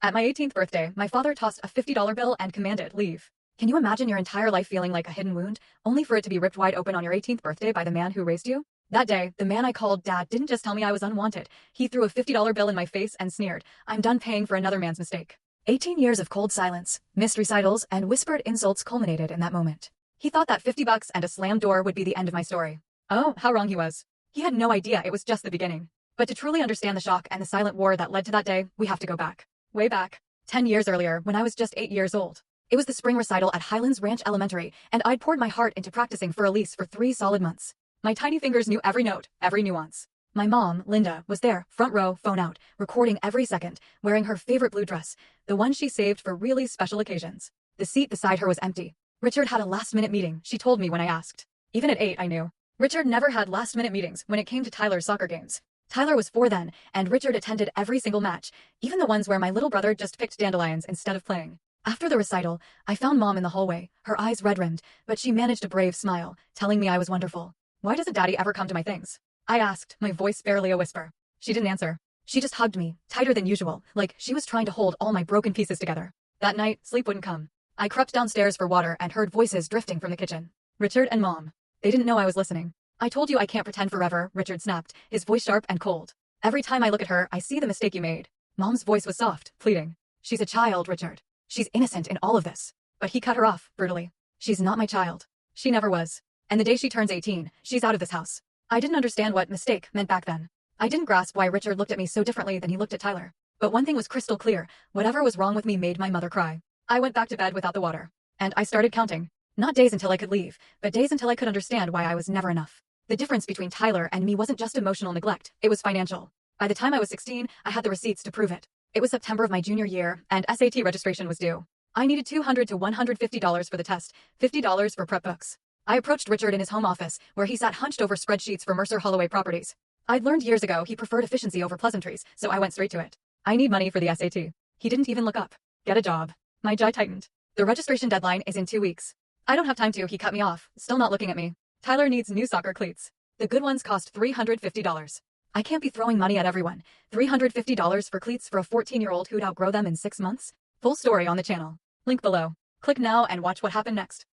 At my 18th birthday, my father tossed a $50 bill and commanded, "Leave." Can you imagine your entire life feeling like a hidden wound, only for it to be ripped wide open on your 18th birthday by the man who raised you? That day, the man I called Dad didn't just tell me I was unwanted. He threw a $50 bill in my face and sneered, "I'm done paying for another man's mistake." 18 years of cold silence, missed recitals, and whispered insults culminated in that moment. He thought that 50 bucks and a slammed door would be the end of my story. Oh, how wrong he was. He had no idea it was just the beginning. But to truly understand the shock and the silent war that led to that day, we have to go back. Way back. 10 years earlier, when I was just 8 years old. It was the spring recital at Highlands Ranch Elementary, and I'd poured my heart into practicing for Elise for 3 solid months. My tiny fingers knew every note, every nuance. My mom, Linda, was there, front row, phone out, recording every second, wearing her favorite blue dress, the one she saved for really special occasions. The seat beside her was empty. Richard had a last-minute meeting, she told me when I asked. Even at 8, I knew. Richard never had last-minute meetings when it came to Tyler's soccer games. Tyler was 4 then, and Richard attended every single match, even the ones where my little brother just picked dandelions instead of playing. After the recital, I found Mom in the hallway, her eyes red-rimmed, but she managed a brave smile, telling me I was wonderful. "Why doesn't Daddy ever come to my things?" I asked, my voice barely a whisper. She didn't answer. She just hugged me, tighter than usual, like she was trying to hold all my broken pieces together. That night, sleep wouldn't come. I crept downstairs for water and heard voices drifting from the kitchen. Richard and Mom. They didn't know I was listening. "I told you I can't pretend forever," Richard snapped, his voice sharp and cold. "Every time I look at her, I see the mistake you made." Mom's voice was soft, pleading. "She's a child, Richard. She's innocent in all of this." But he cut her off, brutally. "She's not my child. She never was. And the day she turns 18, she's out of this house." I didn't understand what mistake meant back then. I didn't grasp why Richard looked at me so differently than he looked at Tyler. But one thing was crystal clear, whatever was wrong with me made my mother cry. I went back to bed without the water. And I started counting. Not days until I could leave, but days until I could understand why I was never enough. The difference between Tyler and me wasn't just emotional neglect, it was financial. By the time I was 16, I had the receipts to prove it. It was September of my junior year, and SAT registration was due. I needed $200 to $150 for the test, $50 for prep books. I approached Richard in his home office, where he sat hunched over spreadsheets for Mercer Holloway Properties. I'd learned years ago he preferred efficiency over pleasantries, so I went straight to it. "I need money for the SAT. He didn't even look up. "Get a job." My jaw tightened. "The registration deadline is in 2 weeks. "I don't have time to," he cut me off, still not looking at me. "Tyler needs new soccer cleats. The good ones cost $350. I can't be throwing money at everyone. $350 for cleats for a 14-year-old who'd outgrow them in 6 months? Full story on the channel. Link below. Click now and watch what happened next.